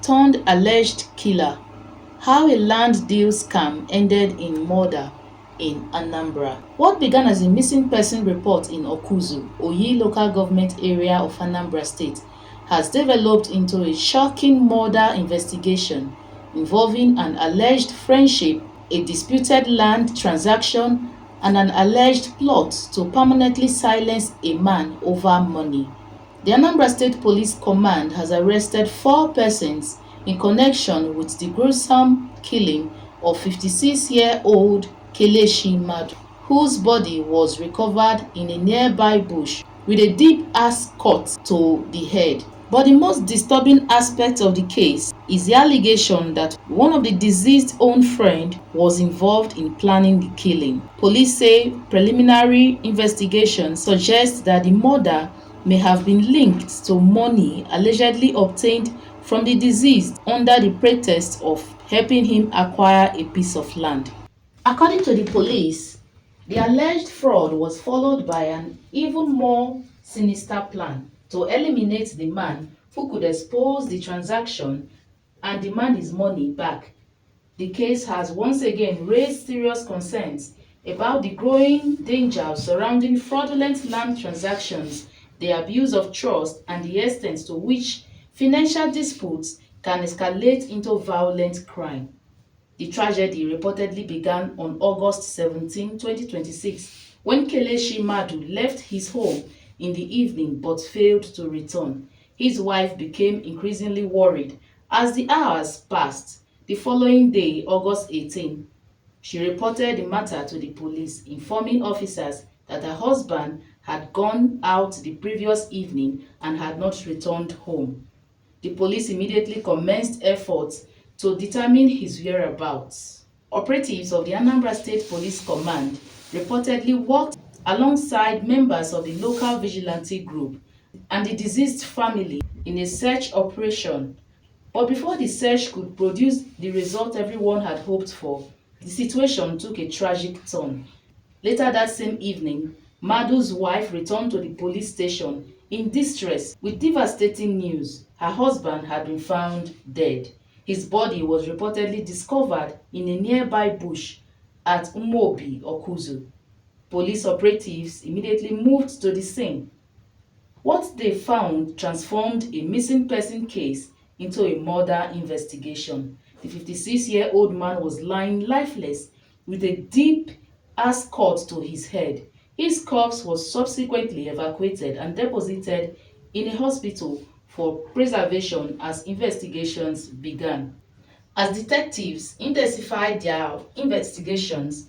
turned alleged killer. How a land deal scam ended in murder in Anambra. What began as a missing person report in Awkuzu, Oyi local government area of Anambra State, has developed into a shocking murder investigation involving an alleged friendship, a disputed land transaction, and an alleged plot to permanently silence a man over money. The Anambra State Police Command has arrested 4 persons in connection with the gruesome killing of 56-year-old Kelechi Madu, whose body was recovered in a nearby bush with a deep-ass cut to the head. But the most disturbing aspect of the case is the allegation that one of the deceased's own friend was involved in planning the killing. Police say preliminary investigation suggests that the murder may have been linked to money allegedly obtained from the deceased under the pretext of helping him acquire a piece of land. According to the police, the alleged fraud was followed by an even more sinister plan to eliminate the man who could expose the transaction and demand his money back. The case has once again raised serious concerns about the growing danger surrounding fraudulent land transactions, the abuse of trust, and the extent to which financial disputes can escalate into violent crime. The tragedy reportedly began on August 17, 2026, when Kelechi Madu left his home in the evening but failed to return. His wife became increasingly worried as the hours passed. The following day, August 18, she reported the matter to the police, informing officers that her husband had gone out the previous evening and had not returned home. The police immediately commenced efforts to determine his whereabouts. Operatives of the Anambra State Police Command reportedly worked alongside members of the local vigilante group and the deceased family in a search operation. But before the search could produce the result everyone had hoped for, the situation took a tragic turn. Later that same evening, Madu's wife returned to the police station in distress with devastating news. Her husband had been found dead. His body was reportedly discovered in a nearby bush at Umuobi, Awkuzu. Police operatives immediately moved to the scene. What they found transformed a missing person case into a murder investigation. The 56-year-old man was lying lifeless with a deep-ass cut to his head. His corpse was subsequently evacuated and deposited in a hospital for preservation as investigations began. As detectives intensified their investigation,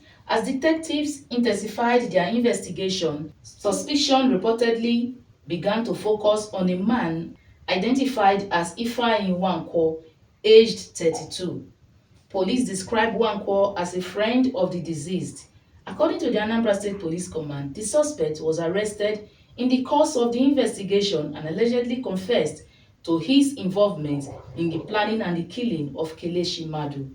suspicion reportedly began to focus on a man identified as Ifeanyi Nwankwo, aged 32. Police described Nwankwo as a friend of the deceased. According to the Anambra State Police Command, the suspect was arrested in the course of the investigation and allegedly confessed to his involvement in the planning and the killing of Kelechi Madu.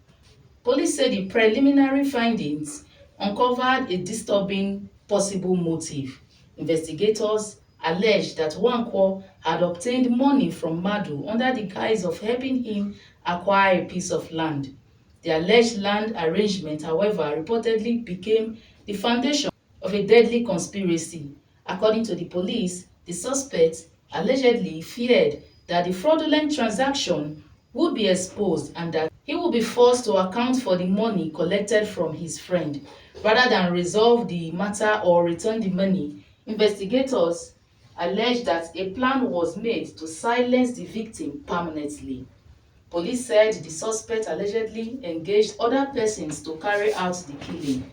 Police said the preliminary findings uncovered a disturbing possible motive. Investigators alleged that Nwankwo had obtained money from Madu under the guise of helping him acquire a piece of land. The alleged land arrangement, however, reportedly became the foundation of a deadly conspiracy. According to the police, the suspect allegedly feared that the fraudulent transaction would be exposed and that he would be forced to account for the money collected from his friend. Rather than resolve the matter or return the money, investigators alleged that a plan was made to silence the victim permanently. Police said the suspect allegedly engaged other persons to carry out the killing.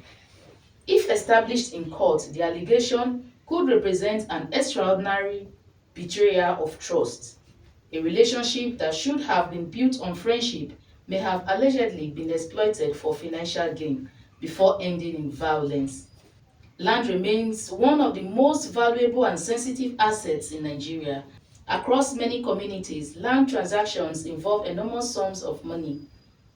If established in court, the allegation could represent an extraordinary betrayal of trust. A relationship that should have been built on friendship may have allegedly been exploited for financial gain before ending in violence. Land remains one of the most valuable and sensitive assets in Nigeria. Across many communities, land transactions involve enormous sums of money,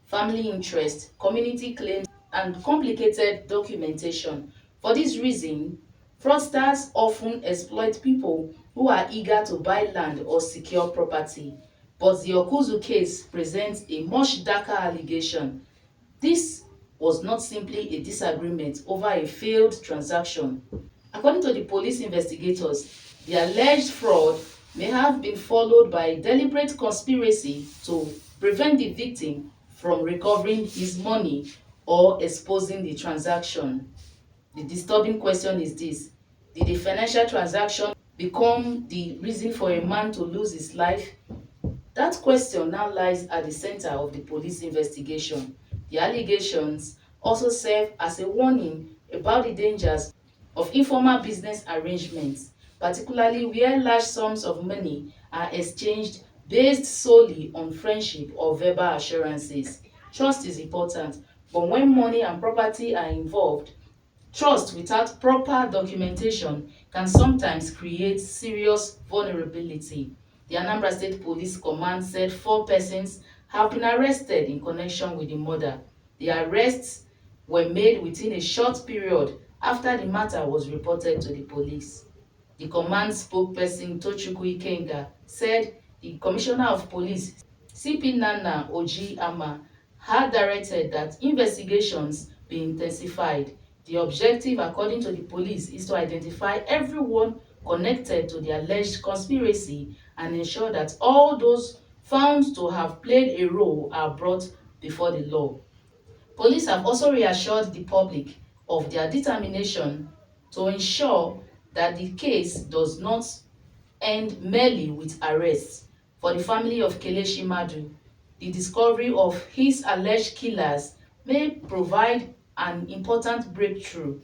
family interest, community claims, and complicated documentation. For this reason, fraudsters often exploit people who are eager to buy land or secure property. But the Awkuzu case presents a much darker allegation. This was not simply a disagreement over a failed transaction. According to the police investigators, the alleged fraud may have been followed by a deliberate conspiracy to prevent the victim from recovering his money or exposing the transaction. The disturbing question is this: did a financial transaction become the reason for a man to lose his life? That question now lies at the center of the police investigation. The allegations also serve as a warning about the dangers of informal business arrangements, particularly where large sums of money are exchanged based solely on friendship or verbal assurances. Trust is important, but when money and property are involved, trust without proper documentation can sometimes create serious vulnerability. The Anambra State Police Command said 4 persons have been arrested in connection with the murder. The arrests were made within a short period after the matter was reported to the police. The command spokesperson Tochukwu Ikenga said the Commissioner of Police, CP Nana Oji Ama, had directed that investigations be intensified. The objective, according to the police, is to identify everyone connected to the alleged conspiracy and ensure that all those found to have played a role are brought before the law. Police have also reassured the public of their determination to ensure that the case does not end merely with arrests. For the family of Kelechi Madu, the discovery of his alleged killers may provide an important breakthrough.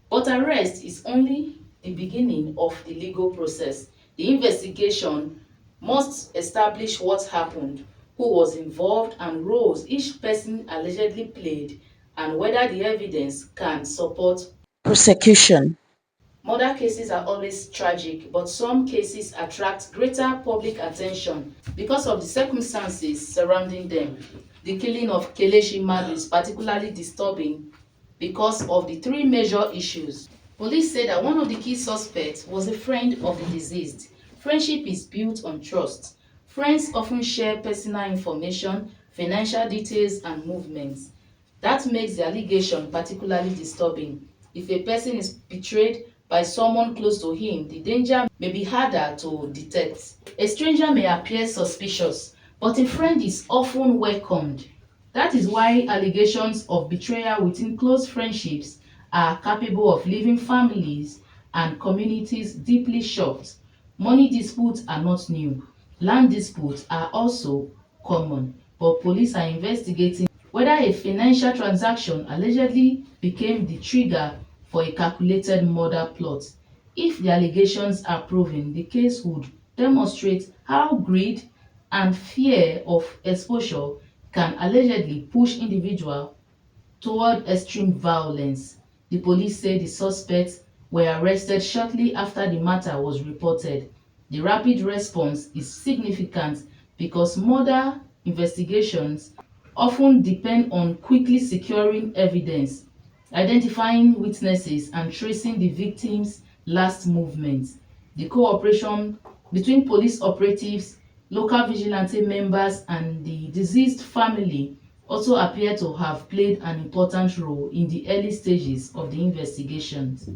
But arrest is only the beginning of the legal process. The investigation must establish what happened, who was involved, and roles each person allegedly played, and whether the evidence can support prosecution. Murder cases are always tragic, but some cases attract greater public attention because of the circumstances surrounding them. The killing of Kelechi Madu is particularly disturbing because of the 3 major issues. Police say that one of the key suspects was a friend of the deceased. Friendship is built on trust. Friends often share personal information, financial details, and movements. That makes the allegation particularly disturbing. If a person is betrayed by someone close to him, the danger may be harder to detect. A stranger may appear suspicious, but a friend is often welcomed. That is why allegations of betrayal within close friendships are capable of leaving families and communities deeply shocked. Money disputes are not new. Land disputes are also common, but police are investigating whether a financial transaction allegedly became the trigger for a calculated murder plot. If the allegations are proven, the case would demonstrate how greed and fear of exposure can allegedly push individuals toward extreme violence. The police say the suspects were arrested shortly after the matter was reported. The rapid response is significant because murder investigations often depend on quickly securing evidence, identifying witnesses, and tracing the victim's last movements. The cooperation between police operatives, local vigilante members, and the deceased family also appear to have played an important role in the early stages of the investigations.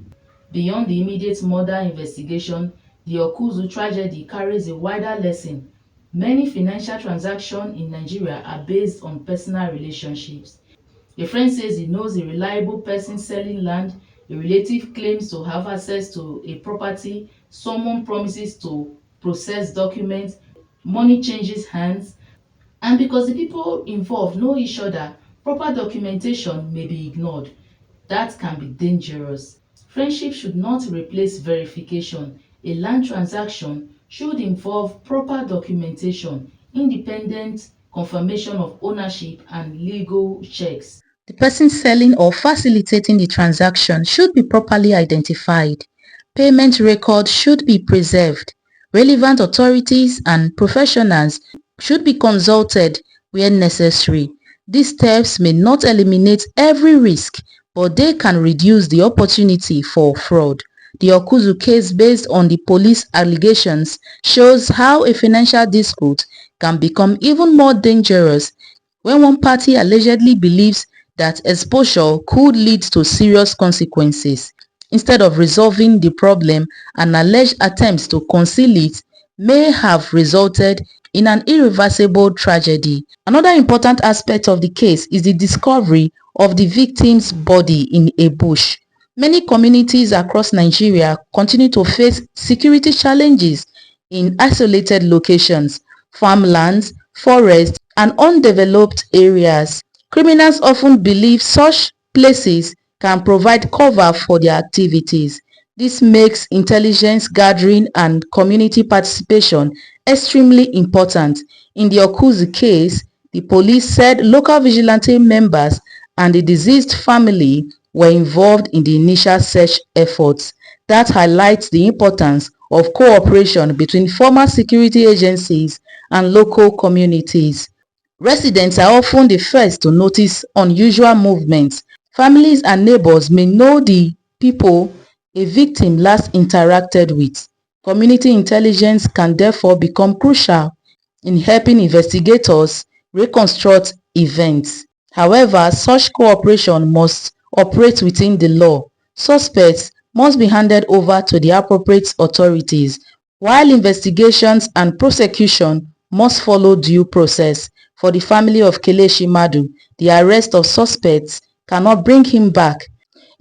Beyond the immediate murder investigation, the Awkuzu tragedy carries a wider lesson. Many financial transactions in Nigeria are based on personal relationships. A friend says he knows a reliable person selling land, a relative claims to have access to a property, someone promises to process documents, money changes hands, and because the people involved know each other, proper documentation may be ignored. That can be dangerous. Friendship should not replace verification. A land transaction should involve proper documentation, independent confirmation of ownership, and legal checks. The person selling or facilitating the transaction should be properly identified. Payment records should be preserved. Relevant authorities and professionals should be consulted where necessary. These steps may not eliminate every risk, but they can reduce the opportunity for fraud. The Awkuzu case, based on the police allegations, shows how a financial dispute can become even more dangerous when one party allegedly believes that exposure could lead to serious consequences. Instead of resolving the problem, an alleged attempt to conceal it may have resulted in an irreversible tragedy. Another important aspect of the case is the discovery of the victim's body in a bush. Many communities across Nigeria continue to face security challenges in isolated locations, farmlands, forests, and undeveloped areas. Criminals often believe such places can provide cover for their activities. This makes intelligence gathering and community participation extremely important. In the Awkuzu case, the police said local vigilante members and the deceased family were involved in the initial search efforts. That highlights the importance of cooperation between former security agencies and local communities. Residents are often the first to notice unusual movements. Families and neighbors may know the people a victim last interacted with. Community intelligence can therefore become crucial in helping investigators reconstruct events. However, such cooperation must operate within the law. Suspects must be handed over to the appropriate authorities, while investigations and prosecution must follow due process. For the family of Kelechi Madu, the arrest of suspects cannot bring him back.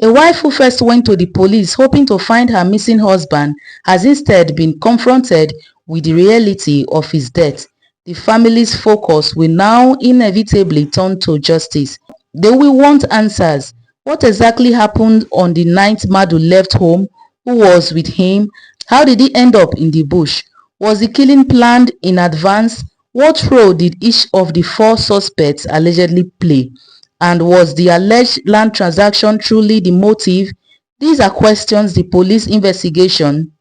A wife who first went to the police hoping to find her missing husband has instead been confronted with the reality of his death. The family's focus will now inevitably turn to justice. They will want answers. What exactly happened on the night Madu left home? Who was with him? How did he end up in the bush? Was the killing planned in advance? What role did each of the four suspects allegedly play? And was the alleged land transaction truly the motive? These are questions the police investigation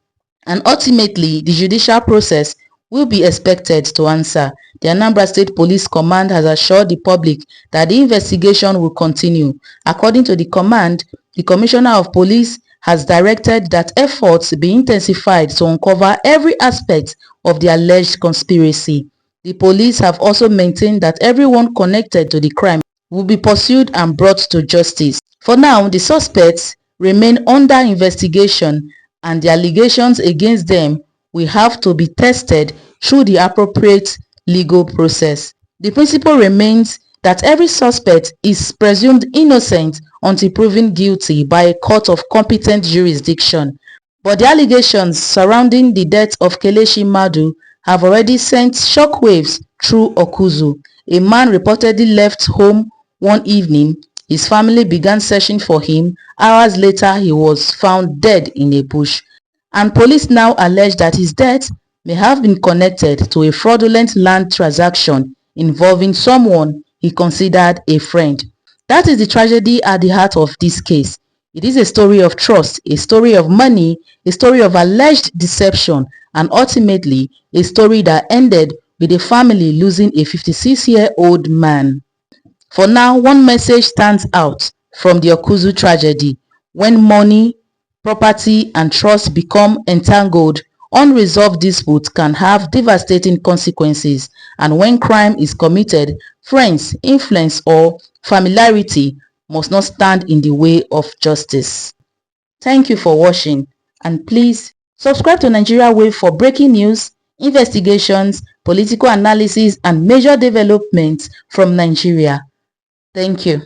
and ultimately the judicial process will be expected to answer. The Anambra State Police Command has assured the public that the investigation will continue. According to the command, the Commissioner of Police has directed that efforts be intensified to uncover every aspect of the alleged conspiracy. The police have also maintained that everyone connected to the crime will be pursued and brought to justice. For now, the suspects remain under investigation and the allegations against them will have to be tested through the appropriate legal process. The principle remains that every suspect is presumed innocent until proven guilty by a court of competent jurisdiction. But the allegations surrounding the death of Kelechi Madu have already sent shockwaves through Awkuzu. A man reportedly left home one evening. His family began searching for him. Hours later, he was found dead in a bush. And police now allege that his death may have been connected to a fraudulent land transaction involving someone he considered a friend. That is the tragedy at the heart of this case. It is a story of trust, a story of money, a story of alleged deception, and ultimately a story that ended with the family losing a 56-year-old man. For now, one message stands out from the Awkuzu tragedy. When money, property, and trust become entangled, unresolved disputes can have devastating consequences, and when crime is committed, friends, influence, or familiarity must not stand in the way of justice. Thank you for watching, and please subscribe to Nigeria Wave for breaking news, investigations, political analysis, and major developments from Nigeria. Thank you.